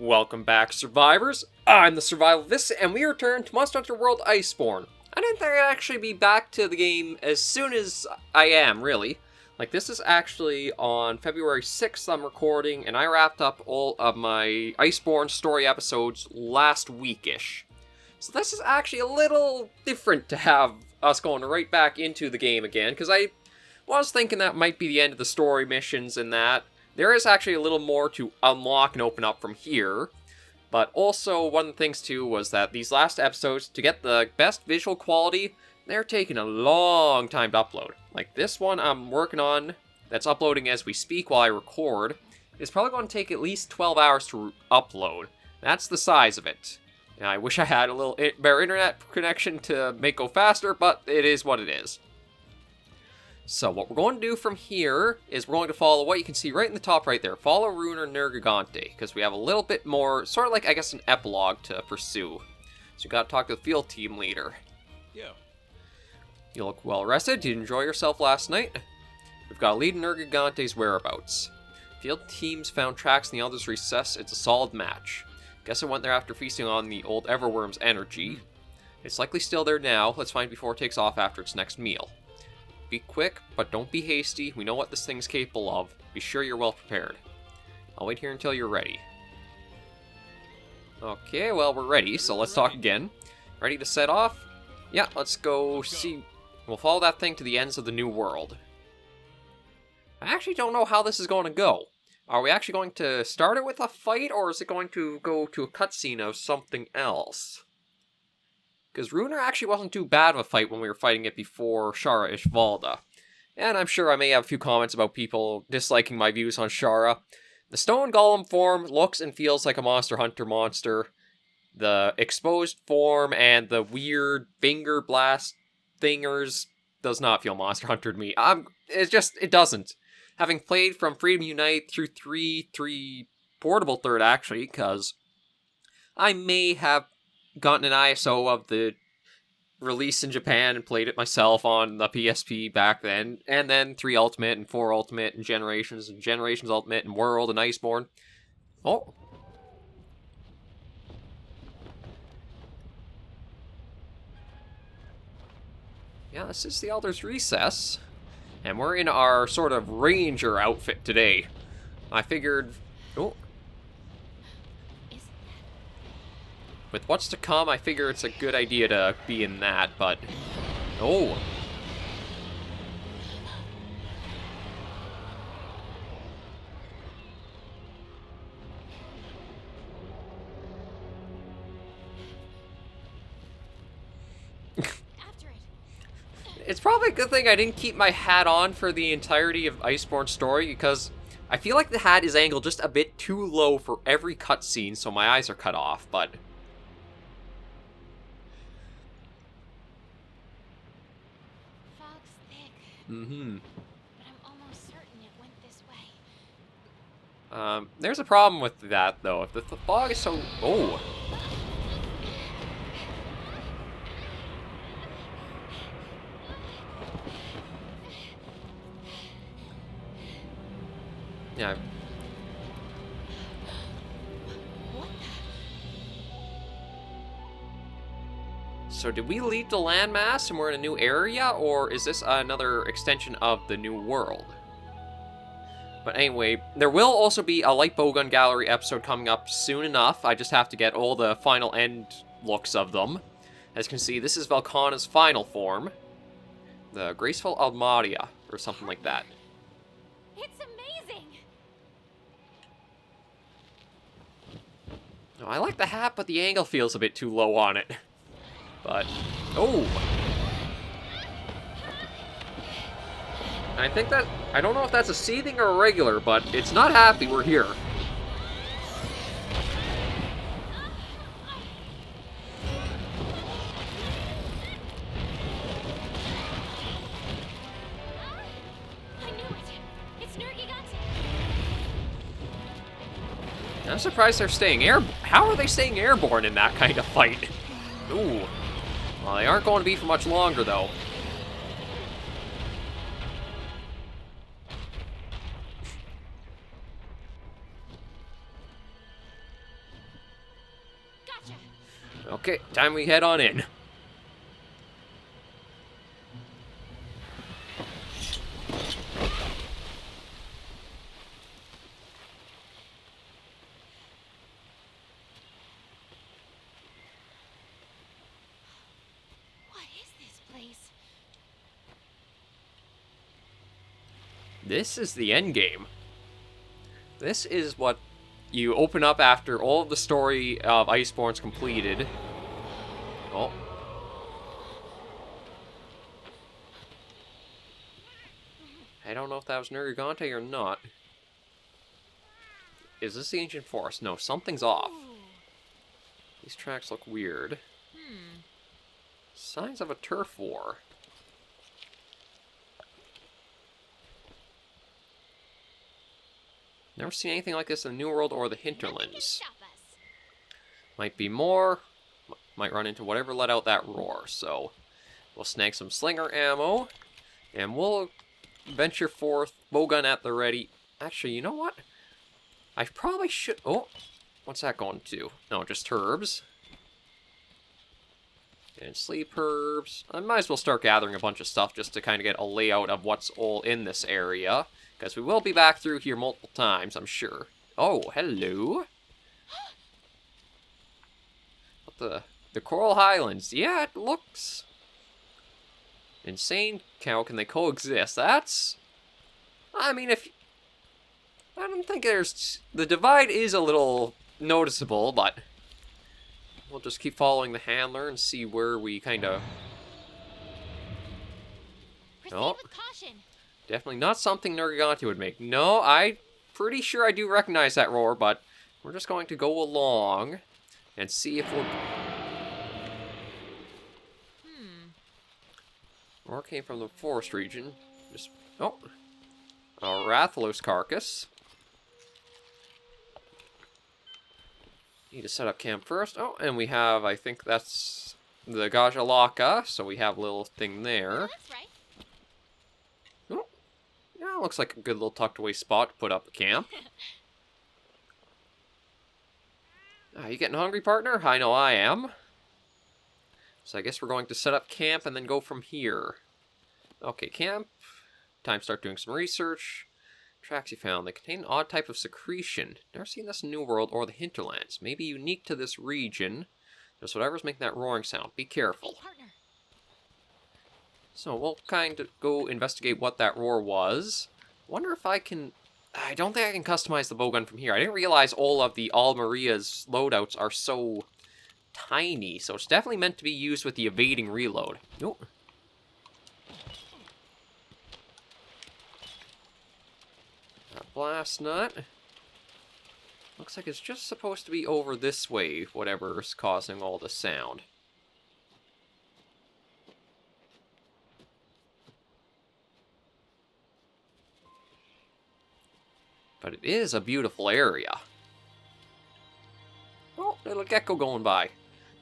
Welcome back, survivors. I'm the SurvivalVis, and we return to Monster Hunter World Iceborne. I didn't think I'd actually be back to the game as soon as I am, really. Like, this is actually on February 6th I'm recording, and I wrapped up all of my Iceborne story episodes last weekish. So this is actually a little different to have us going right back into the game again, because I was thinking that might be the end of the story missions and that. There is actually a little more to unlock and open up from here, but also one of the things too was that these last episodes, to get the best visual quality, they're taking a long time to upload. Like this one I'm working on, that's uploading as we speak while I record, is probably going to take at least 12 hours to upload. That's the size of it. And I wish I had a little better internet connection to make it go faster, but it is what it is. So what we're going to do from here is we're going to follow what you can see right in the top right there. Follow Runer Nergigante, because we have a little bit more, sort of like, I guess, an epilogue to pursue. So you got to talk to the field team leader. Yeah. You look well rested. Did you enjoy yourself last night? We've got to lead Nergigante's whereabouts. Field teams found tracks in the Elder's Recess. It's a solid match. Guess it went there after feasting on the old Everworm's energy. It's likely still there now. Let's find it before it takes off after its next meal. Be quick, but don't be hasty. We know what this thing's capable of. Be sure you're well prepared. I'll wait here until you're ready. Okay, well, we're ready, so let's talk again. Ready to set off? Yeah, let's go see. We'll follow that thing to the ends of the new world. I actually don't know how this is going to go. Are we actually going to start it with a fight, or is it going to go to a cutscene of something else? Because Runer actually wasn't too bad of a fight when we were fighting it before Shara Ishvalda. And I'm sure I may have a few comments about people disliking my views on Shara. The stone golem form looks and feels like a Monster Hunter monster. The exposed form and the weird finger blast thingers does not feel Monster Hunter to me. It doesn't. Having played from Freedom Unite through 3 Portable Third, actually, because I may have gotten an ISO of the release in Japan and played it myself on the PSP back then, and then 3 Ultimate and 4 Ultimate and Generations Ultimate and World and Iceborne. Oh. Yeah, this is the Elder's Recess, and we're in our sort of ranger outfit today. I figured... Oh. With what's to come, I figure it's a good idea to be in that, but... Oh! It's probably a good thing I didn't keep my hat on for the entirety of Iceborne's story, because I feel like the hat is angled just a bit too low for every cutscene, so my eyes are cut off, but... Mm-hmm. But I'm almost certain it went this way. There's a problem with that, though. If the fog is so... Oh! Yeah. So did we leave the landmass and we're in a new area, or is this another extension of the new world? But anyway, there will also be a Light Bowgun Gallery episode coming up soon enough. I just have to get all the final end looks of them. As you can see, this is Velkhana's final form. The Graceful Almaria, or something like that. It's amazing! Oh, I like the hat, but the angle feels a bit too low on it. But, oh! I think that, I don't know if that's a seething or a regular, but it's not happy we're here. I knew it! It's Nergigante! I'm surprised they're staying airborne. How are they staying airborne in that kind of fight? Ooh. Well, they aren't going to be for much longer, though. Gotcha. Okay, time we head on in. What is this place? This is the end game. This is what you open up after all of the story of Iceborne's completed. Oh. I don't know if that was Nergigante or not. Is this the ancient forest? No, something's off. Ooh. These tracks look weird. Signs of a turf war. Never seen anything like this in the New World or the Nothing can hinterlands. stop us. Might be more. Might run into whatever let out that roar. So we'll snag some slinger ammo. And we'll venture forth. Bowgun at the ready. Actually, you know what? I probably should... Oh, what's that going to? No, just herbs. And sleep herbs. I might as well start gathering a bunch of stuff just to kind of get a layout of what's all in this area. Because we will be back through here multiple times, I'm sure. Oh, hello. What the Coral Highlands. Yeah, it looks... insane. How can they coexist? That's... I mean, if... I don't think there's... The divide is a little noticeable, but... We'll just keep following the handler and see where we kind of... Proceed Oh. with caution. Definitely not something Nergigante would make. No, I'm pretty sure I do recognize that roar, but we're just going to go along and see if we'll... Roar came from the forest region. Just... Oh. A Rathalos carcass. Need to set up camp first. Oh, and we have, I think that's the Gajalaka, so we have a little thing there. Oh, that's right. Oh, yeah, looks like a good little tucked away spot to put up a camp. You getting hungry, partner? I know I am. So I guess we're going to set up camp and then go from here. Okay, camp. Time to start doing some research. Tracks you found. They contain an odd type of secretion. Never seen this in New World or the hinterlands. Maybe unique to this region. Just whatever's making that roaring sound. Be careful. Hey, partner. So we'll kind of go investigate what that roar was. Wonder if I can... I don't think I can customize the bowgun from here. I didn't realize all of the Almeria's loadouts are so tiny. So it's definitely meant to be used with the evading reload. Nope. Blast nut. Looks like it's just supposed to be over this way, whatever's causing all the sound. But it is a beautiful area. Oh, little gecko going by.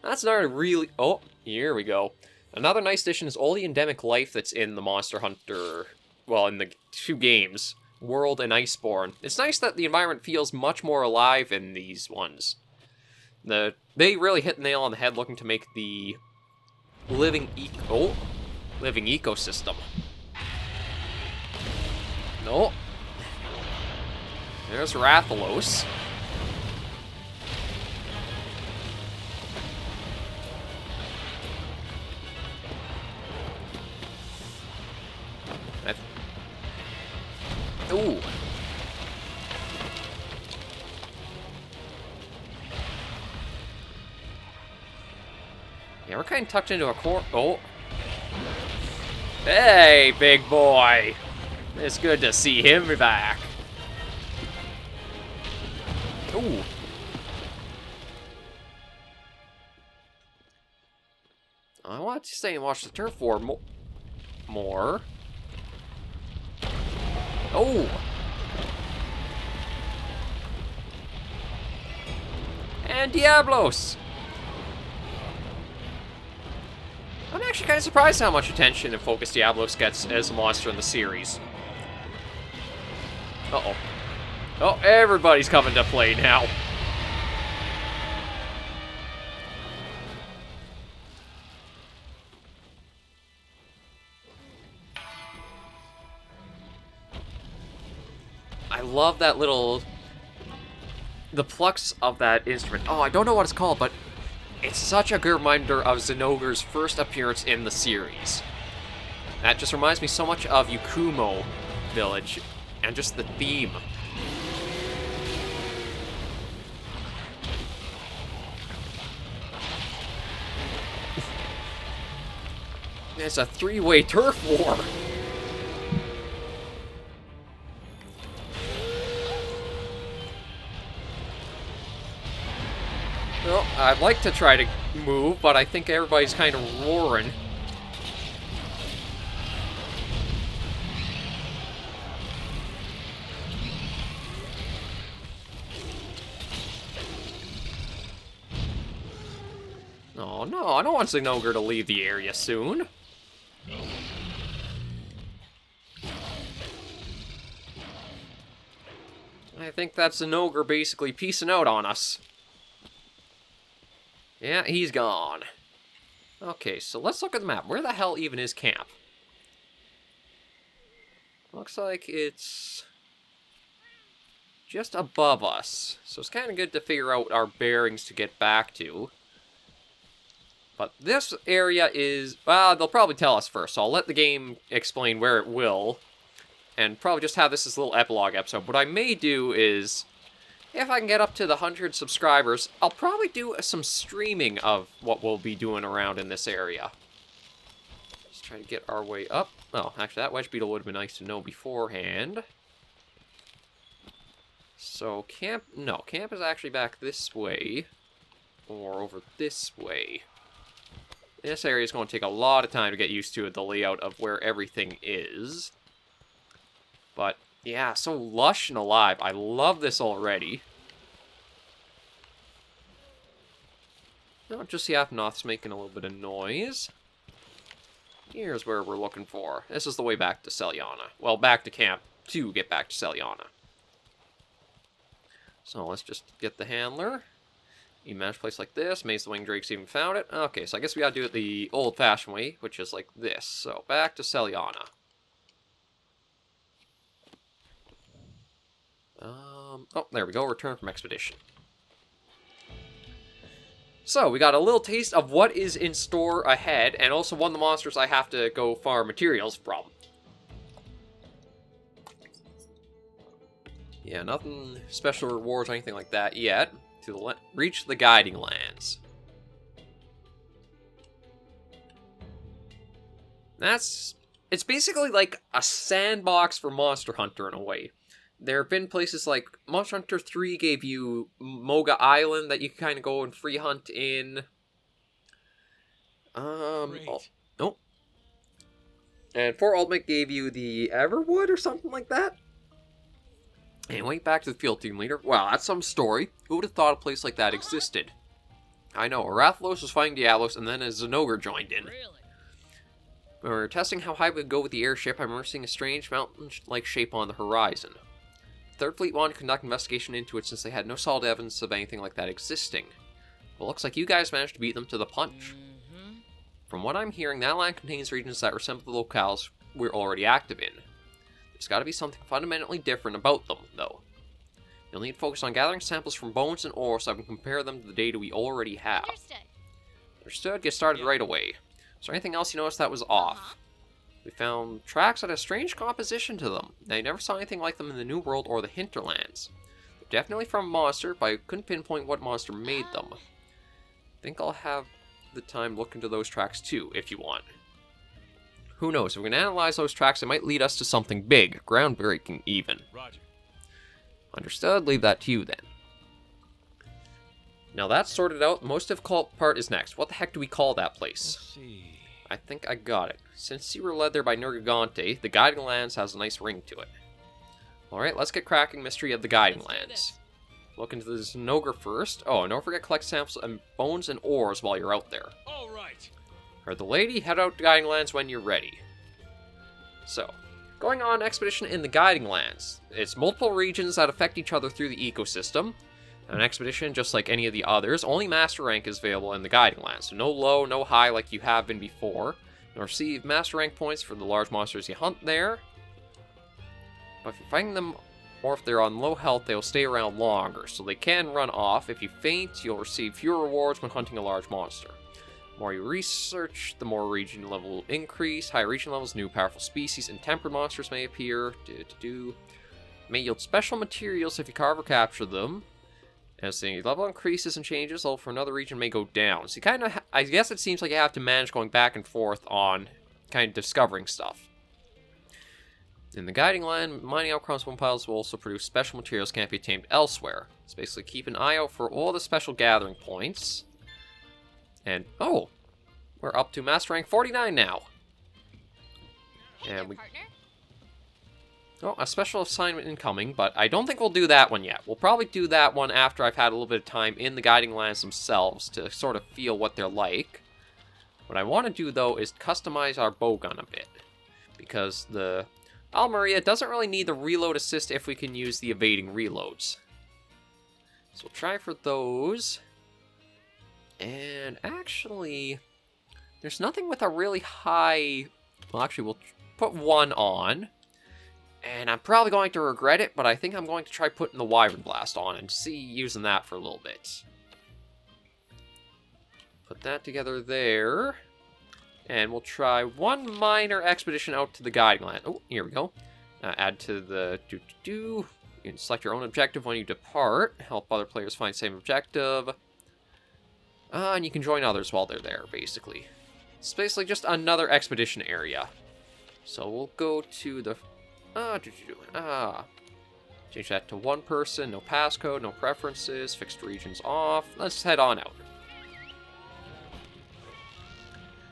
That's not really... Oh, here we go. Another nice addition is all the endemic life that's in the Monster Hunter... Well, in the two games. World and Iceborne. It's nice that the environment feels much more alive in these ones. They really hit the nail on the head looking to make the living ecosystem. No. There's Rathalos. Ooh. Yeah, we're kind of tucked into a corner. Oh. Hey, big boy. It's good to see him back. Ooh. I want to stay and watch the turf war more. Oh! And Diablos! I'm actually kind of surprised how much attention and focus Diablos gets as a monster in the series. Uh-oh. Oh, everybody's coming to play now. love that little... the plucks of that instrument. Oh, I don't know what it's called, but it's such a good reminder of Zenogre's first appearance in the series. That just reminds me so much of Yukumo Village, and just the theme. It's a three-way turf war. Well, I'd like to try to move, but I think everybody's kind of roaring. Oh no, I don't want Zenogre to leave the area soon. I think that's Zenogre basically peacing out on us. Yeah, he's gone. Okay, so let's look at the map. Where the hell even is camp? Looks like it's just above us. So it's kind of good to figure out our bearings to get back to. But this area is... well, they'll probably tell us first, so I'll let the game explain where it will. And probably just have this as a little epilogue episode. What I may do is... if I can get up to the 100 subscribers, I'll probably do some streaming of what we'll be doing around in this area. Just try to get our way up. Oh, actually, that wedge beetle would have been nice to know beforehand. So, camp... no, camp is actually back this way. Or over this way. This area is going to take a lot of time to get used to the layout of where everything is. But... yeah, so lush and alive. I love this already. Oh, just the Apnoth's making a little bit of noise. Here's where we're looking for. This is the way back to Selyana. Well, back to camp to get back to Selyana. So let's just get the handler. You manage a place like this. Maze the Winged Drakes even found it. Okay, so I guess we gotta do it the old-fashioned way, which is like this. So back to Selyana. Oh, there we go. Return from expedition. So, we got a little taste of what is in store ahead, and also one of the monsters I have to go farm materials from. Yeah, nothing special rewards or anything like that yet. To reach the Guiding Lands. It's basically like a sandbox for Monster Hunter in a way. There have been places like Monster Hunter 3 gave you Moga Island that you can kind of go and free hunt in. Oh. And 4 Ultimate gave you the Everwood or something like that. Anyway, back to the field team leader. Wow, that's some story. Who would have thought a place like that existed? I know, Arathalos was fighting Diablos and then a Zenogre joined in. When we were testing how high we would go with the airship, I remember seeing a strange mountain-like shape on the horizon. Third Fleet wanted to conduct investigation into it since they had no solid evidence of anything like that existing. Well, looks like you guys managed to beat them to the punch. From what I'm hearing, that land contains regions that resemble the locales we're already active in. There's got to be something fundamentally different about them, though. You'll need to focus on gathering samples from bones and ore so I can compare them to the data we already have. Understood. Get started right away. Is there anything else you noticed that was off? We found tracks that had a strange composition to them. I never saw anything like them in the New World or the Hinterlands. They're definitely from a monster, but I couldn't pinpoint what monster made them. I think I'll have the time look into those tracks too, if you want. Who knows, if we can analyze those tracks, it might lead us to something big, groundbreaking even. Roger. Understood, leave that to you then. Now that's sorted out, the most difficult part is next. What the heck do we call that place? Let's see. I think I got it. Since you were led there by Nergigante, the Guiding Lands has a nice ring to it. Alright, let's get cracking mystery of the Guiding Lands. Look into the Zenogre first. Oh, and don't forget to collect samples of bones and ores while you're out there. All right. Heard the lady, head out to Guiding Lands when you're ready. So, going on expedition in the Guiding Lands. It's multiple regions that affect each other through the ecosystem. An expedition, just like any of the others, only master rank is available in the Guiding Lands, so no low, no high like you have been before. You'll receive master rank points for the large monsters you hunt there. But if you're fighting them or if they're on low health, they'll stay around longer, so they can run off. If you faint, you'll receive fewer rewards when hunting a large monster. The more you research, the more region level will increase. Higher region levels, new powerful species and tempered monsters may appear. May yield special materials if you carve or capture them. As the level increases and changes, level for another region may go down. So you I guess it seems like you have to manage going back and forth on kind of discovering stuff. In the guiding land, mining outcrops one piles will also produce special materials can't be obtained elsewhere. So basically keep an eye out for all the special gathering points. And, oh, we're up to Master Rank 49 now. And oh, a special assignment incoming, but I don't think we'll do that one yet. We'll probably do that one after I've had a little bit of time in the guiding lands themselves to sort of feel what they're like. What I want to do, though, is customize our bowgun a bit. Because the Almeria doesn't really need the reload assist if we can use the evading reloads. So we'll try for those. And actually, there's nothing with a really high... Well, actually, we'll put one on. And I'm probably going to regret it, but I think I'm going to try putting the Wyvern Blast on and see using that for a little bit. Put that together there. And we'll try one minor expedition out to the guiding land. Oh, here we go. Add to the You can select your own objective when you depart. Help other players find the same objective. And you can join others while they're there, basically. It's basically just another expedition area. So we'll go to the... Change that to one person, no passcode, no preferences, fixed regions off. Let's head on out.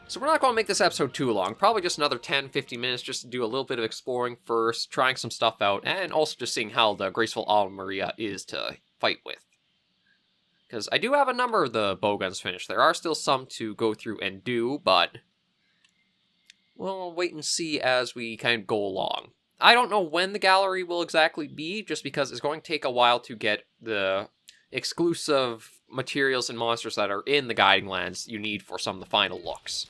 So we're not going to make this episode too long, probably just another 10-15 minutes just to do a little bit of exploring first, trying some stuff out, and also just seeing how the Graceful Almeria is to fight with. Because I do have a number of the bowguns finished. There are still some to go through and do, but we'll wait and see as we kind of go along. I don't know when the gallery will exactly be, just because it's going to take a while to get the exclusive materials and monsters that are in the guiding lands you need for some of the final looks.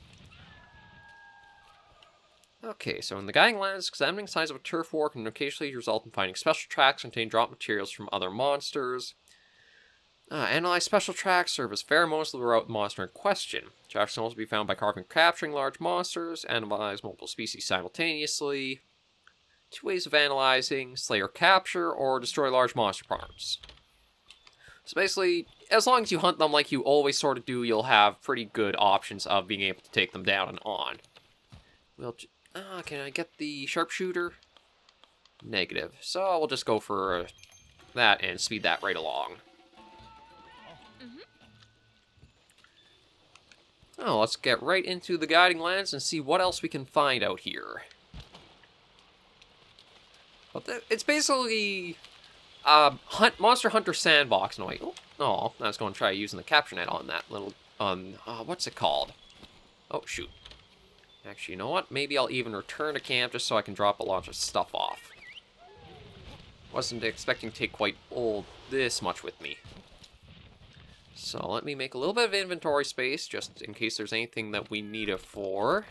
Okay, so in the guiding lands, examining signs of a turf war can occasionally result in finding special tracks containing drop materials from other monsters. Analyze special tracks, serve as pheromones to lure out the monster in question. Tracks can also be found by carving and capturing large monsters, analyze multiple species simultaneously. 2 ways of analyzing: slay or capture, or destroy large monster parts. So basically, as long as you hunt them like you always sort of do, you'll have pretty good options of being able to take them down and on. Can I get the sharpshooter? Negative. So we'll just go for that and speed that right along. Oh, let's get right into the guiding lands and see what else we can find out here. But it's basically Monster Hunter Sandbox. No, wait. Oh, I was going to try using the capture net on that little... what's it called? Oh, shoot. Actually, you know what? Maybe I'll even return to camp just so I can drop a bunch of stuff off. Wasn't expecting to take quite all this much with me. So let me make a little bit of inventory space, just in case there's anything that we need it for.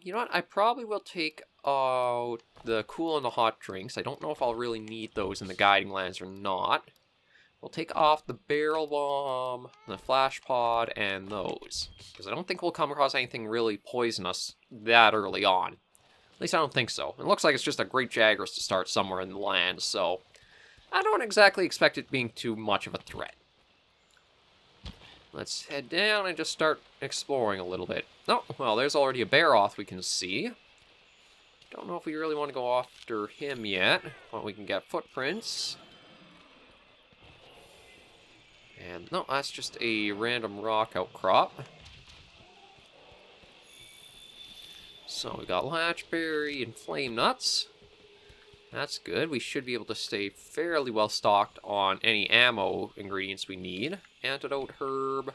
You know what? I probably will take out the cool and the hot drinks. I don't know if I'll really need those in the guiding lands or not. We'll take off the barrel bomb, the flash pod, and those. Because I don't think we'll come across anything really poisonous that early on. At least I don't think so. It looks like it's just a great Jagras to start somewhere in the land, so I don't exactly expect it being too much of a threat. Let's head down and just start exploring a little bit. Oh, well, there's already a Baroth we can see. Don't know if we really want to go after him yet, but we can get footprints. And no, that's just a random rock outcrop. So we got Latchberry and Flame Nuts. That's good. We should be able to stay fairly well stocked on any ammo ingredients we need. Antidote herb.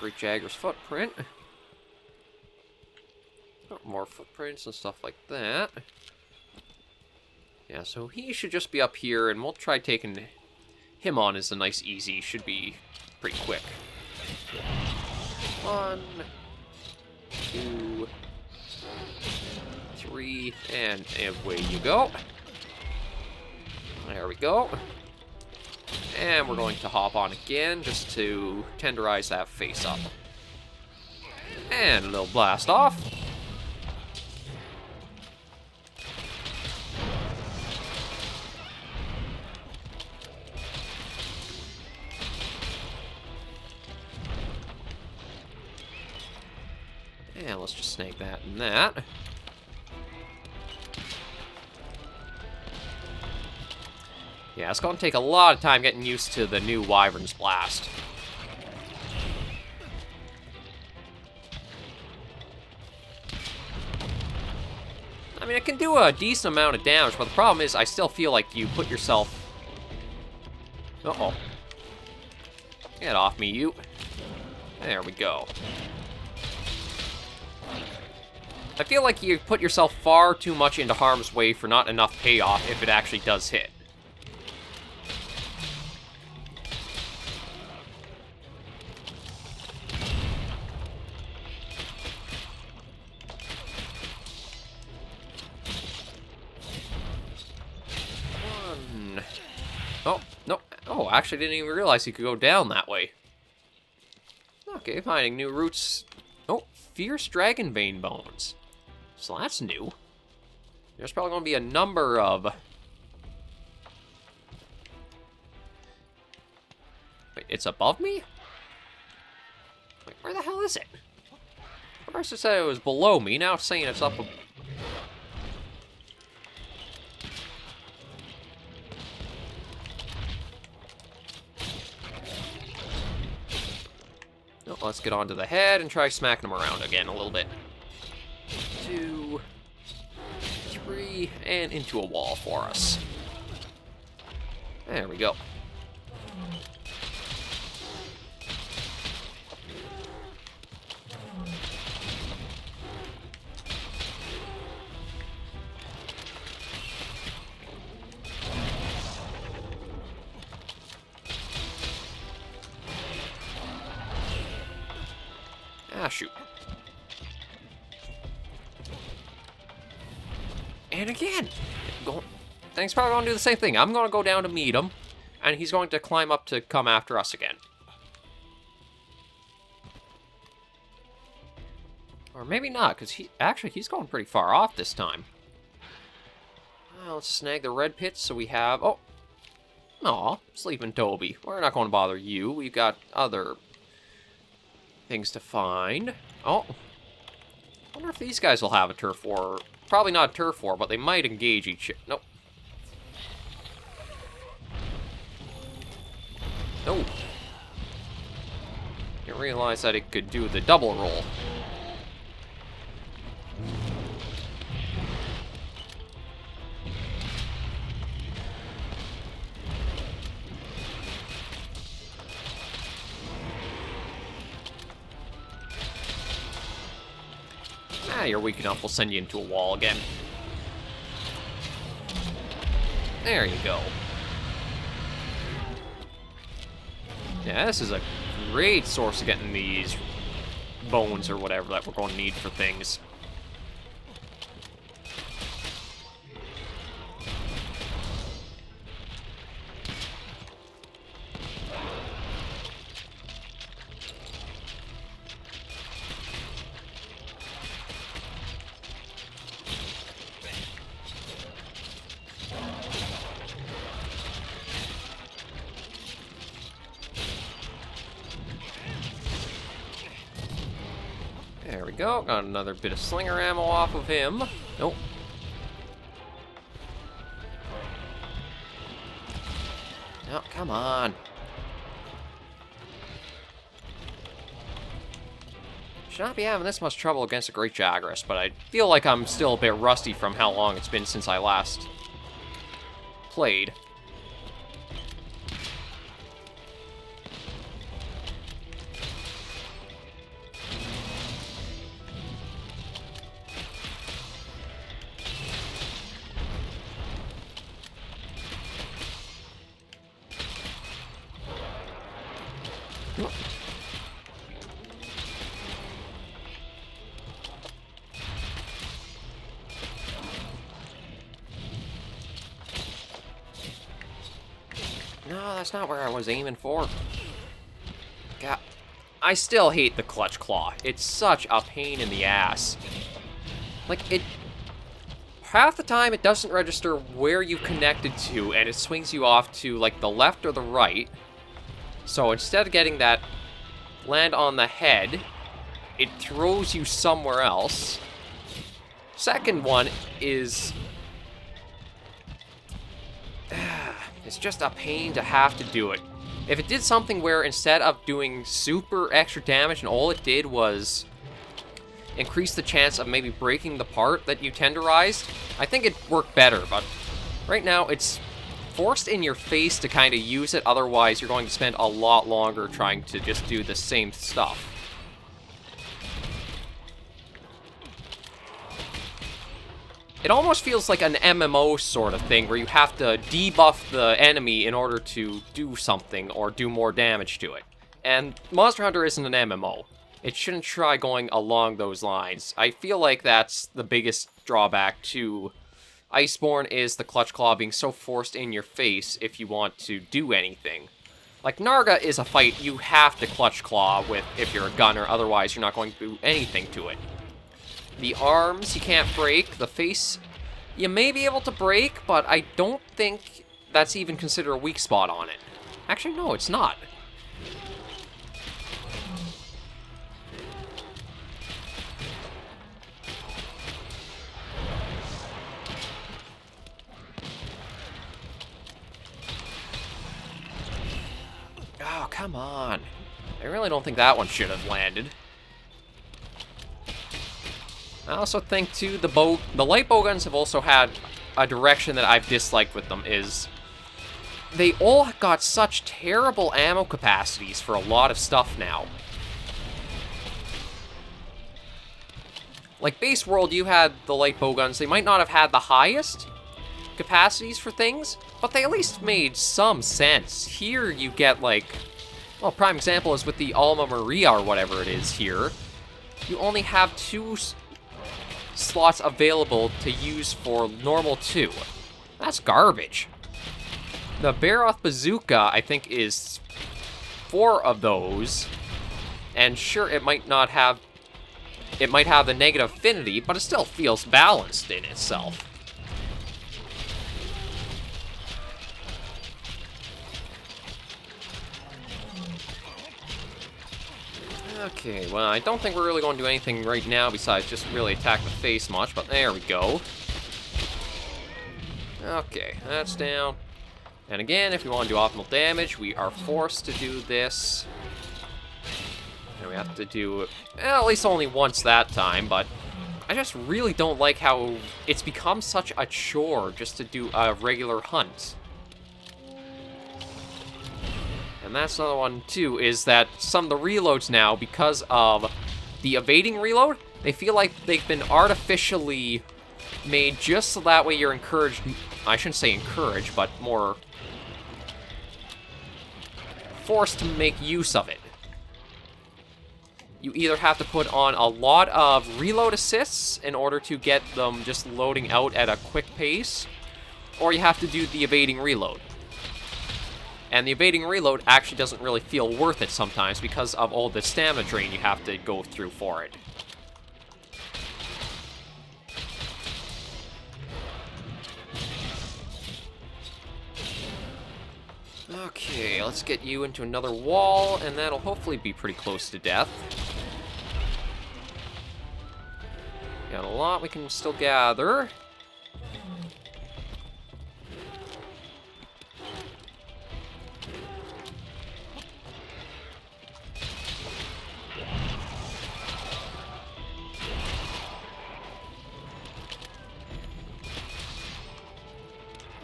Great Jagger's footprint. More footprints and stuff like that. Yeah, so he should just be up here, and we'll try taking him on as a nice easy. Should be pretty quick. 1, 2, 3, and away you go. There we go. And we're going to hop on again just to tenderize that face up. And a little blast off. And let's just snag that and that. Yeah, it's going to take a lot of time getting used to the new Wyvern's Blast. I mean, it can do a decent amount of damage, but the problem is I still feel like you put yourself... Uh-oh. Get off me, you. There we go. I feel like you put yourself far too much into harm's way for not enough payoff if it actually does hit. Oh, no. Oh, I actually didn't even realize you could go down that way. Okay, finding new routes. Oh, fierce dragonbane bones. So that's new. There's probably going to be a number of... Wait, it's above me? Wait, where the hell is it? First it said it was below me, now it's saying it's up... Oh, let's get onto the head and try smacking them around again a little bit. 2, 3, and into a wall for us. There we go. Ah, shoot. And again! Thing's probably going to do the same thing. I'm going to go down to meet him, and he's going to climb up to come after us again. Or maybe not, because he's going pretty far off this time. Well, let's snag the red pits so we have... Oh! Aw, sleeping Toby. We're not going to bother you. We've got other things to find. Oh. I wonder if these guys will have a turf war. Probably not a turf war, but they might engage each other. Nope. Nope. Didn't realize that it could do the double roll. Ah, you're weak enough, we'll send you into a wall again. There you go. Yeah, this is a great source of getting these bones or whatever that we're going to need for things. There we go. Got another bit of slinger ammo off of him. Nope. Oh, come on. Should not be having this much trouble against a Great Jagras, but I feel like I'm still a bit rusty from how long it's been since I last played. No, that's not where I was aiming for. God, I still hate the clutch claw. It's such a pain in the ass. Like, it... half the time it doesn't register where you connected to, and it swings you off to, like, the left or the right. So instead of getting that land on the head, it throws you somewhere else. Second one is... it's just a pain to have to do it. If it did something where instead of doing super extra damage and all it did was increase the chance of maybe breaking the part that you tenderized, I think it'd work better, but right now it's forced in your face to kind of use it, otherwise you're going to spend a lot longer trying to just do the same stuff. It almost feels like an MMO sort of thing, where you have to debuff the enemy in order to do something or do more damage to it. And Monster Hunter isn't an MMO. It shouldn't try going along those lines. I feel like that's the biggest drawback to Iceborne, is the clutch claw being so forced in your face if you want to do anything. Like, Narga is a fight you have to clutch claw with if you're a gunner, otherwise you're not going to do anything to it. The arms you can't break, the face you may be able to break, but I don't think that's even considered a weak spot on it. Actually, no, it's not. Oh, come on. I really don't think that one should have landed. I also think, too, the light bowguns have also had a direction that I've disliked with them, is they all got such terrible ammo capacities for a lot of stuff now. Like, Base World, you had the light bowguns. They might not have had the highest capacities for things, but they at least made some sense. Here you get, like... well, prime example is with the Alma Maria or whatever it is here. You only have 2 slots available to use for normal 2. That's garbage. The Baroth Bazooka, I think, is 4 of those. And sure, it might have the negative affinity, but it still feels balanced in itself. Okay, well, I don't think we're really going to do anything right now besides just really attack the face much, but there we go. Okay, that's down. And again, if we want to do optimal damage, we are forced to do this. And we have to do it, well, at least only once that time, but I just really don't like how it's become such a chore just to do a regular hunt. And that's another one, too, is that some of the reloads now, because of the evading reload, they feel like they've been artificially made just so that way you're encouraged, I shouldn't say encouraged, but more forced to make use of it. You either have to put on a lot of reload assists in order to get them just loading out at a quick pace, or you have to do the evading reload. And the evading reload actually doesn't really feel worth it sometimes because of all the stamina drain you have to go through for it. Okay, let's get you into another wall, and that'll hopefully be pretty close to death. Got a lot we can still gather.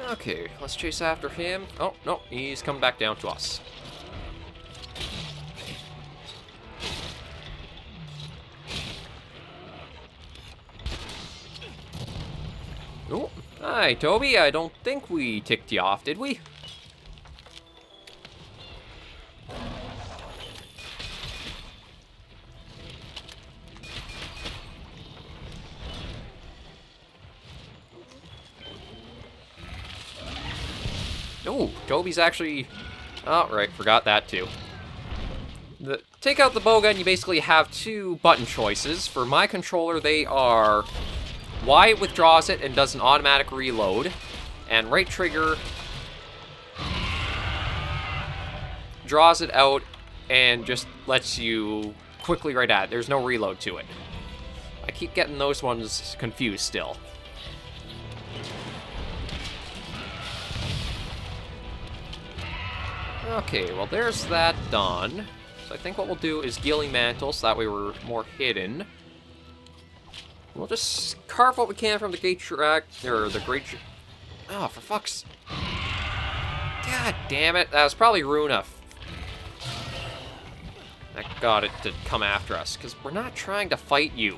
Okay, let's chase after him. Oh, no, he's coming back down to us. Oh, hi, Toby. I don't think we ticked you off, did we? Oh, Toby's actually... Oh, right, forgot that too. Take out the bowgun, you basically have two button choices. For my controller, they are Y withdraws it and does an automatic reload, and right trigger draws it out and just lets you quickly right at it. There's no reload to it. I keep getting those ones confused still. Okay, well there's that done. So I think what we'll do is Gilly Mantle, so that way we're more hidden. We'll just carve what we can from the gate track, or the great... Oh, for fuck's... God damn it, that was probably Runa. That got it to come after us, because we're not trying to fight you.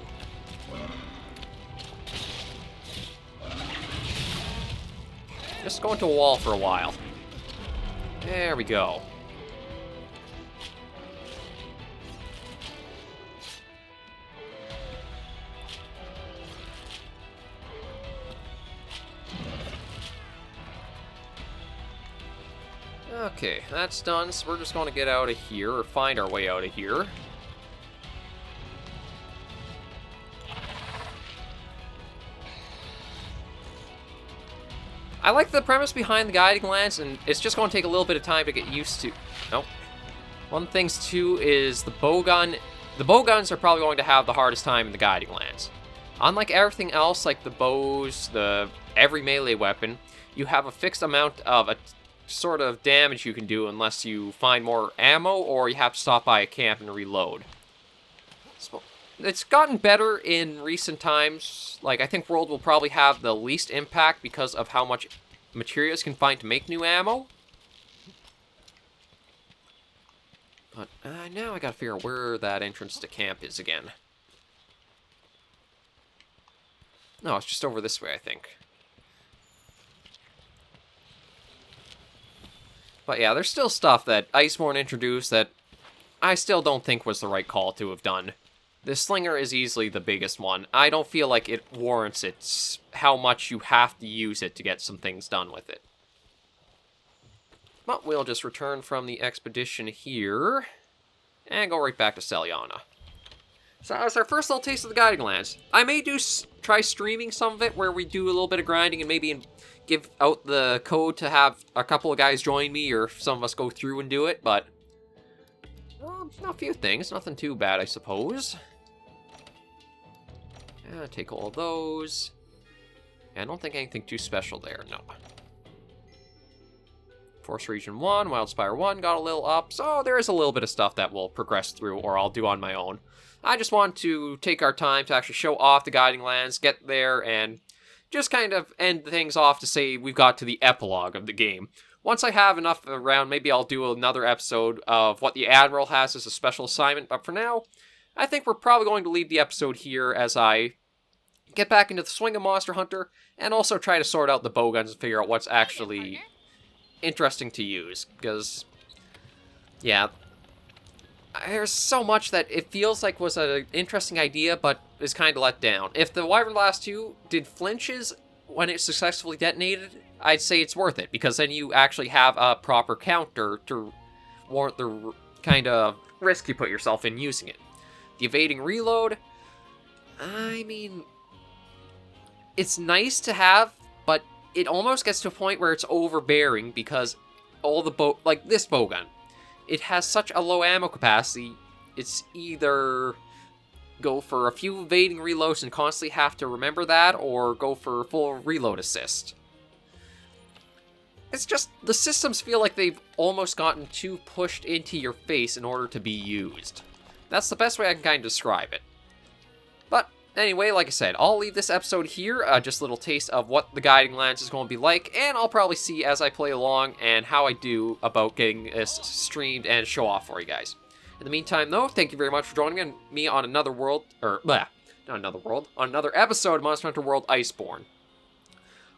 Just go into a wall for a while. There we go. Okay, that's done, so we're just going to get out of here, or find our way out of here. I like the premise behind the guiding lance, and it's just going to take a little bit of time to get used to. Nope. One of the things, too, is the bowgun. The bowguns are probably going to have the hardest time in the guiding lance. Unlike everything else, like the bows, every melee weapon, you have a fixed amount of a sort of damage you can do unless you find more ammo or you have to stop by a camp and reload. So, it's gotten better in recent times. Like, I think World will probably have the least impact because of how much materials you can find to make new ammo. But now I gotta figure out where that entrance to camp is again. No, it's just over this way, I think. But yeah, there's still stuff that Iceborne introduced that I still don't think was the right call to have done. The Slinger is easily the biggest one. I don't feel like it warrants it, how much you have to use it to get some things done with it. But we'll just return from the expedition here, and go right back to Selyana. So that was our first little taste of the guiding lance. I may try streaming some of it, where we do a little bit of grinding and maybe give out the code to have a couple of guys join me, or some of us go through and do it, but... a few things, nothing too bad, I suppose. Yeah, take all of those. Yeah, I don't think anything too special there, no. Force Region 1, Wildspire 1 got a little up, so there is a little bit of stuff that we'll progress through, or I'll do on my own. I just want to take our time to actually show off the guiding lands, get there, and just kind of end things off to say we've got to the epilogue of the game. Once I have enough around, maybe I'll do another episode of what the Admiral has as a special assignment, but for now, I think we're probably going to leave the episode here as I get back into the swing of Monster Hunter, and also try to sort out the bowguns and figure out what's actually interesting to use, because, yeah, there's so much that it feels like was an interesting idea, but is kind of let down. If the Wyvern Blast 2 did flinches when it successfully detonated, I'd say it's worth it, because then you actually have a proper counter to warrant the kind of risk you put yourself in using it. The evading reload, I mean, it's nice to have, but it almost gets to a point where it's overbearing, because all the like this bowgun, it has such a low ammo capacity, it's either go for a few evading reloads and constantly have to remember that, or go for full reload assist. It's just, the systems feel like they've almost gotten too pushed into your face in order to be used. That's the best way I can kind of describe it. But anyway, like I said, I'll leave this episode here, just a little taste of what the guiding lance is going to be like, and I'll probably see as I play along and how I do about getting this streamed and show off for you guys. In the meantime, though, thank you very much for joining me on another another episode of Monster Hunter World Iceborne.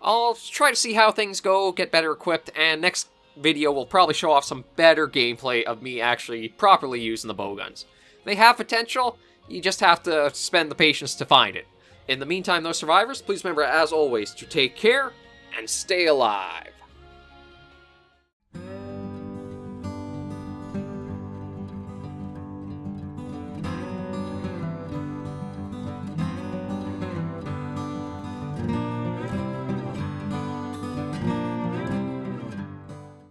I'll try to see how things go, get better equipped, and next video will probably show off some better gameplay of me actually properly using the bowguns. They have potential, you just have to spend the patience to find it. In the meantime, though, survivors, please remember, as always, to take care and stay alive.